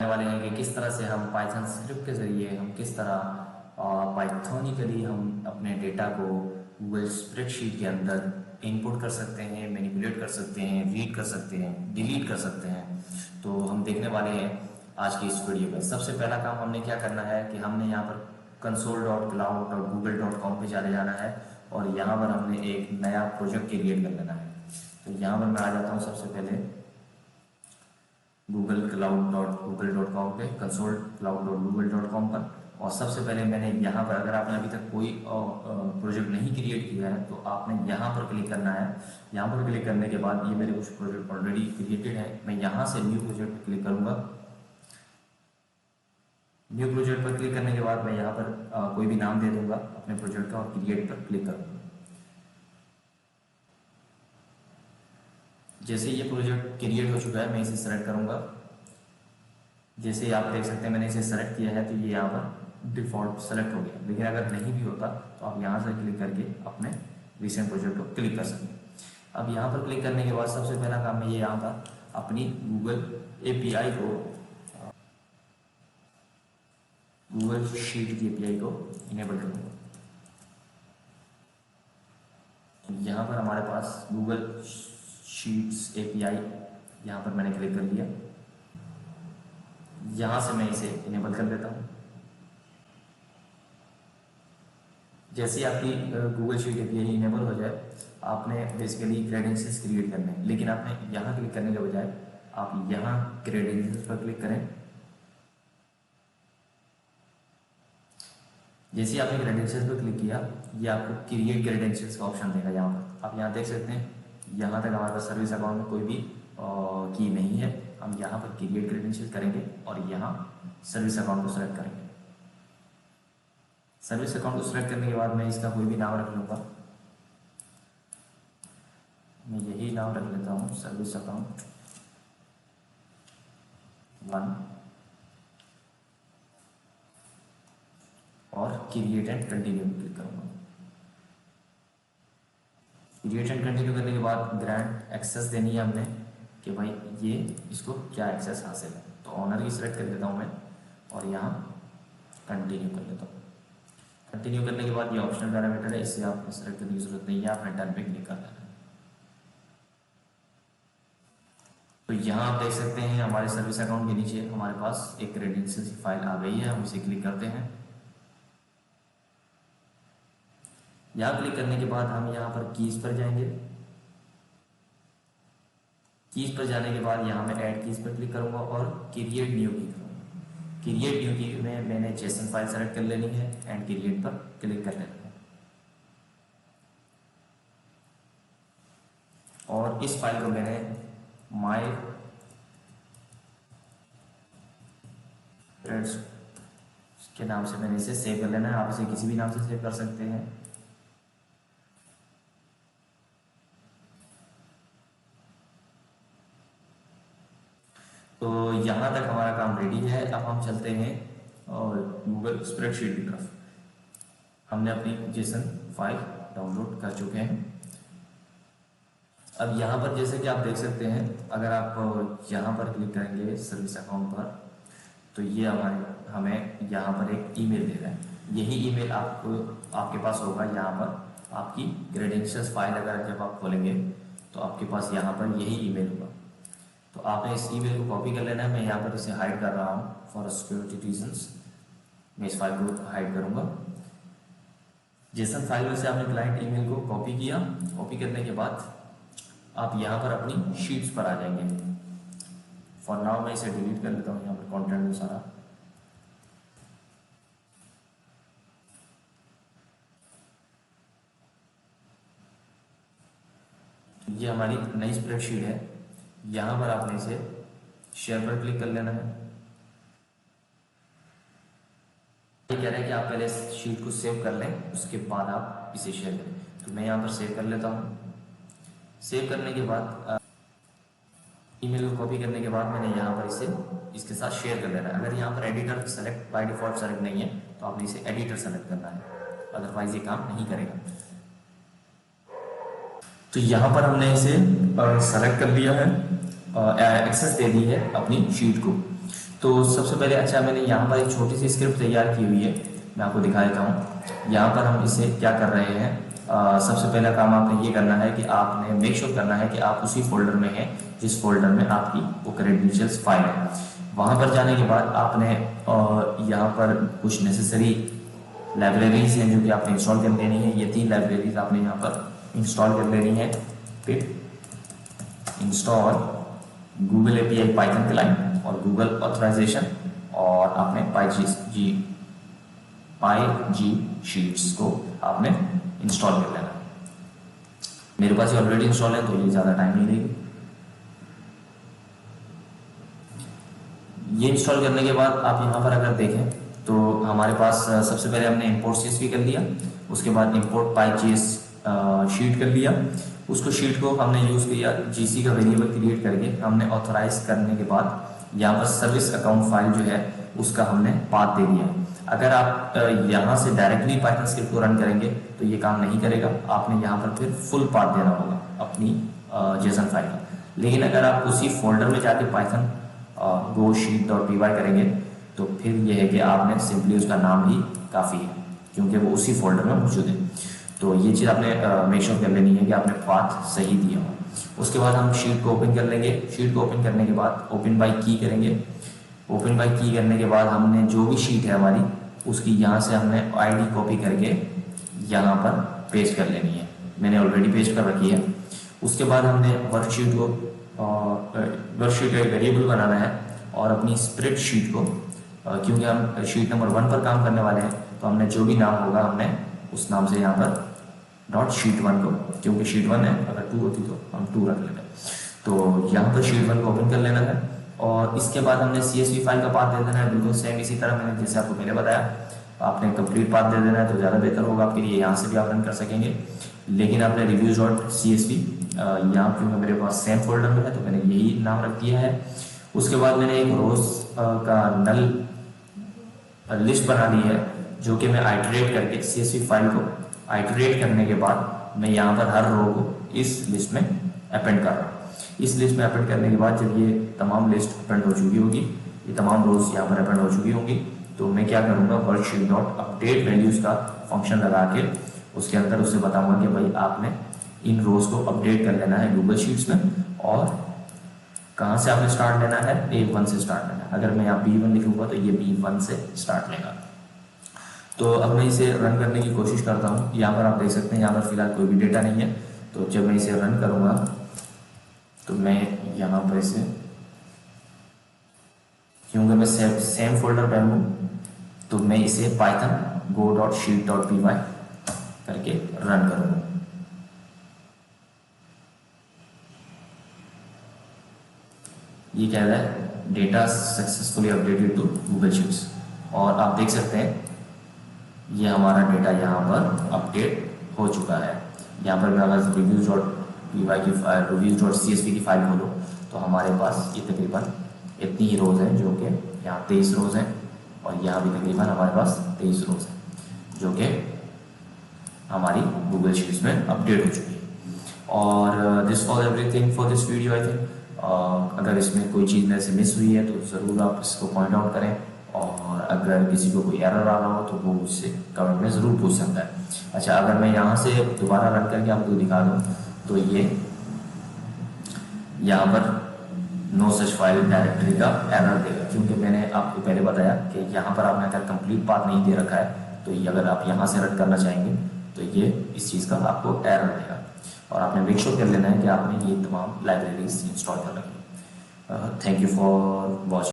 वाले हैं कि किस तरह से हम पाइथन स्क्रिप्ट के ज़रिए हम किस तरह पाइथोनिकली हम अपने डेटा को गूगल स्प्रेडशीट के अंदर इनपुट कर सकते हैं, मैनिपुलेट कर सकते हैं, रीड कर सकते हैं, डिलीट कर सकते हैं। तो हम देखने वाले हैं आज की इस वीडियो में। सबसे पहला काम हमने क्या करना है कि हमने यहाँ पर console.cloud.google.com पे चले जाना है और यहाँ पर हमने एक नया प्रोजेक्ट क्रिएट कर लेना है। तो यहाँ पर मैं आ जाता हूँ सबसे पहले google.cloud.google.com पे, console.cloud.google.com पर। और सबसे पहले मैंने यहाँ पर, अगर आपने अभी तक कोई प्रोजेक्ट नहीं क्रिएट किया है तो आपने यहाँ पर क्लिक करना है। यहाँ पर क्लिक करने के बाद ये मेरे कुछ प्रोजेक्ट ऑलरेडी क्रिएटेड है, मैं यहाँ से न्यू प्रोजेक्ट पर क्लिक करूँगा। न्यू प्रोजेक्ट पर क्लिक करने के बाद मैं यहाँ पर कोई भी नाम दे दूंगा अपने प्रोजेक्ट का और क्रिएट पर क्लिक करूँगा। जैसे ये प्रोजेक्ट क्रिएट हो चुका है मैं इसे सेलेक्ट करूँगा। जैसे आप देख सकते हैं मैंने इसे सेलेक्ट किया है तो ये यहाँ पर डिफ़ॉल्ट सेलेक्ट हो गया। लेकिन अगर नहीं भी होता तो आप यहाँ से क्लिक करके अपने रिसेंट प्रोजेक्ट को क्लिक कर सकते हैं। अब यहाँ पर क्लिक करने के बाद सबसे पहला काम मैं ये यहाँ पर अपनी गूगल API को, गूगल शीट की API को इनेबल करूँगा। यहाँ पर हमारे पास गूगल शीट्स API, यहाँ पर मैंने क्लिक कर लिया। यहाँ से मैं इसे इनेबल कर देता हूँ। जैसे आपकी गूगल शीट API इनेबल हो जाए, आपने बेसिकली क्रेडेंशियल्स क्रिएट करने हैं, लेकिन आपने यहाँ क्लिक करने के बजाय आप यहाँ क्रेडेंशियल्स पर क्लिक करें। जैसे आपने क्रेडेंशियल्स पर क्लिक किया, ये आपको क्रिएट क्रेडेंशियल्स का ऑप्शन देगा। यहाँ पर आप यहाँ देख सकते हैं, यहाँ तक हमारे पास सर्विस अकाउंट में कोई भी की नहीं है। हम यहाँ पर क्रिएट क्रेडेंशियल्स करेंगे और यहाँ सर्विस अकाउंट को सेलेक्ट करेंगे। सर्विस अकाउंट को सेलेक्ट करने के बाद मैं इसका कोई भी नाम रख लूँगा। मैं यही नाम रख लेता हूँ, सर्विस अकाउंट 1, और क्रिएट एंड कंटिन्यू क्लिक करूँगा। क्रिएट एंड कंटिन्यू करने के बाद ग्रांट एक्सेस देनी है हमने कि भाई ये इसको क्या एक्सेस हासिल है। तो ऑनर की सिलेक्ट कर देता हूँ मैं और यहाँ कंटिन्यू कर लेता हूँ। कंटिन्यू करने के बाद ये ऑप्शनल पैरामीटर है, इससे आपको सिलेक्ट करने की जरूरत नहीं है, आपने डन पे क्लिक कर देना है। तो यहाँ आप देख सकते हैं हमारे सर्विस अकाउंट के नीचे हमारे पास एक क्रेडेंशियल्स की फाइल आ गई है। हम इसे क्लिक करते हैं। यहाँ क्लिक करने के बाद हम यहाँ पर कीज पर जाएंगे। कीज पर जाने के बाद यहाँ मैं ऐड कीज पर क्लिक करूँगा और क्रिएट न्यू की करूँगा। क्रिएट न्यू की में मैंने जेसन फाइल सेलेक्ट कर लेनी है एंड क्रिएट पर क्लिक कर लेना है। और इस फाइल को मैंने माय थ्रेड्स के नाम से मैंने इसे सेव कर लेना है। आप इसे किसी भी नाम से सेव कर सकते हैं। तो यहाँ तक हमारा काम रेडी है। अब हम चलते हैं और गूगल स्प्रेडशीट की तरफ। हमने अपनी जेसन फाइल डाउनलोड कर चुके हैं। अब यहाँ पर जैसे कि आप देख सकते हैं, अगर आप यहाँ पर क्लिक करेंगे सर्विस अकाउंट पर, तो ये हमें यहाँ पर एक ईमेल दे रहा है। यही ईमेल आपके पास होगा। यहाँ पर आपकी क्रेडेंशियल्स फाइल अगर जब आप खोलेंगे तो आपके पास यहाँ पर यही ईमेल होगा। तो आपने इस ईमेल को कॉपी कर लेना है। मैं यहाँ पर इसे हाइड कर रहा हूँ फॉर सिक्योरिटी रीजंस। मैं इस फाइल को हाइड करूँगा। जेसन फाइल में से आपने क्लाइंट ईमेल को कॉपी किया। कॉपी करने के बाद आप यहाँ पर अपनी शीट्स पर आ जाएंगे। फॉर नाउ मैं इसे डिलीट कर लेता हूँ यहाँ पर कंटेंट में सारा। ये हमारी नई स्प्रेडशीट है। यहाँ पर आपने इसे शेयर पर क्लिक कर लेना है। ये कह रहा है कि आप पहले शीट को सेव कर लें, उसके बाद आप इसे शेयर करें। तो मैं यहाँ पर सेव कर लेता हूँ। सेव करने के बाद ईमेल को कॉपी करने के बाद मैंने यहाँ पर इसे इसके साथ शेयर कर लेना है। अगर यहाँ पर editor select by default select नहीं है तो आपने इसे एडिटर सेलेक्ट करना है, अदरवाइज ये काम नहीं करेगा। तो यहाँ पर हमने इसे सेलेक्ट कर लिया है, एक्सेस दे दी है अपनी शीट को। तो सबसे पहले अच्छा मैंने यहाँ पर एक छोटी सी स्क्रिप्ट तैयार की हुई है, मैं आपको दिखा देता हूँ। यहाँ पर हम इसे क्या कर रहे हैं, सबसे पहला काम आपने ये करना है कि आपने मेक श्योर करना है कि आप उसी फोल्डर में हैं जिस फोल्डर में आपकी वो क्रेडेंशियल्स फाइल है। वहाँ पर जाने के बाद आपने यहाँ पर कुछ नेसेसरी लाइब्रेरीज हैं जो कि आपने इंस्टॉल कर लेनी है। ये 3 लाइब्रेरीज आपने यहाँ पर इंस्टॉल कर लेनी है। फिर install Google API Python client और गूगल ऑथराइजेशन, और आपने पाई शीट्स को आपने इंस्टॉल कर लेना। मेरे पास ये ऑलरेडी इंस्टॉल है तो ये ज़्यादा टाइम नहीं लेगी। ये इंस्टॉल करने के बाद आप यहाँ पर अगर देखें तो हमारे पास सबसे पहले हमने इंपोर्ट CSV कर लिया, उसके बाद इंपोर्ट PyGS शीट कर लिया। उसको शीट को हमने यूज़ किया GC का वेरिएबल क्रिएट करके। हमने ऑथराइज करने के बाद यहाँ पर सर्विस अकाउंट फाइल जो है उसका हमने पाथ दे दिया। अगर आप यहाँ से डायरेक्टली पाइथन स्क्रिप्ट को रन करेंगे तो ये काम नहीं करेगा, आपने यहाँ पर फिर फुल पाथ देना होगा अपनी जेसन फाइल का। लेकिन अगर आप उसी फोल्डर में जाके पाइथन गो sheet.py करेंगे तो फिर यह है कि आपने सिंपली उसका नाम ही काफ़ी है, क्योंकि वो उसी फोल्डर में मौजूद है। तो ये चीज़ आपने मेक श्योर कर लेनी है कि आपने पाथ सही दिया हो। उसके बाद हम शीट को ओपन कर लेंगे। शीट को ओपन करने के बाद ओपन बाय की करेंगे। ओपन बाय की करने के बाद हमने जो भी शीट है हमारी उसकी यहाँ से हमने ID कॉपी करके यहाँ पर पेस्ट कर लेनी है। मैंने ऑलरेडी पेस्ट कर रखी है। उसके बाद हमने वर्कशीट का वेरिएबल बनाना है और अपनी स्प्रेडशीट को, क्योंकि हम शीट नंबर 1 पर काम करने वाले हैं तो हमने जो भी नाम होगा हमने उस नाम से यहाँ पर .sheet1 को, क्योंकि sheet 1 है, अगर 2 होती तो हम 2 रख लेते। तो यहाँ पर sheet 1 को ओपन कर लेना है और इसके बाद हमने CSV फाइल का पाथ दे देना है। बिल्कुल सेम इसी तरह मैंने जैसे आपको पहले बताया, आपने कंप्लीट पाथ दे देना है तो ज़्यादा बेहतर होगा आपके लिए। यहाँ से भी आप रन कर सकेंगे, लेकिन आपने reviews.csv यहाँ क्योंकि मेरे पास सेम फोल्डर में है तो मैंने यही नाम रख दिया है। उसके बाद मैंने एक रोज का नल लिस्ट बना ली है जो कि मैं आइटरेट करके CSV फाइल को आइटरेट करने के बाद मैं यहाँ पर हर रो को इस लिस्ट में अपेंड कर रहा हूँ। इस लिस्ट में अपेंड करने के बाद जब ये तमाम लिस्ट अपेंड हो चुकी होगी, ये तमाम रोज यहाँ पर अपेंड हो चुकी होंगी, तो मैं क्या करूँगा, वर्कशीट.अपडेट वैल्यूज का फंक्शन लगा के उसके अंदर उससे बताऊँगा कि भाई आपने इन रोज को अपडेट कर लेना है गूगल शीट्स में, और कहाँ से आपने स्टार्ट लेना है, A1 से स्टार्ट लेना है। अगर मैं यहाँ B1 लिखूंगा तो ये B1 से स्टार्ट लेगा। तो अब मैं इसे रन करने की कोशिश करता हूँ। यहाँ पर आप देख सकते हैं यहाँ पर फिलहाल कोई भी डेटा नहीं है। तो जब मैं इसे रन करूँगा तो मैं यहाँ पर इसे, क्योंकि मैं सेम फोल्डर पर हूँ तो मैं इसे python go.sheet.py करके रन करूँगा। ये कह रहा है data successfully updated to Google sheets, और आप देख सकते हैं ये हमारा डेटा यहाँ पर अपडेट हो चुका है। यहाँ पर मैं अगर reviews.py की फाइल, reviews.csv की फाइल खोलूँ तो हमारे पास ये तकरीबन इतनी ही रोज़ हैं, जो कि यहाँ 23 रोज़ हैं और यहाँ भी तकरीबन हमारे पास 23 रोज़ हैं जो कि हमारी गूगल शीट्स में अपडेट हो चुकी है। और this was everything for this video I think. अगर इसमें कोई चीज़ मेरे से मिस हुई है तो ज़रूर आप इसको पॉइंट आउट करें, और अगर किसी को कोई एरर आ रहा हो तो वो मुझसे कमेंट में ज़रूर पूछ सकता है। अच्छा, अगर मैं यहाँ से दोबारा रन करके आपको दिखा दूँ तो ये यहाँ पर नो सच फाइल डायरेक्टरी का एरर देगा, क्योंकि मैंने आपको पहले बताया कि यहाँ पर आपने अगर कंप्लीट पाथ नहीं दे रखा है तो ये अगर आप यहाँ से रन करना चाहेंगे तो ये इस चीज़ का आपको एरर देगा। और आपने मेक श्योर कर लेना है कि आपने ये तमाम लाइब्रेरीज इंस्टॉल कर रखी है। Thank you for watching.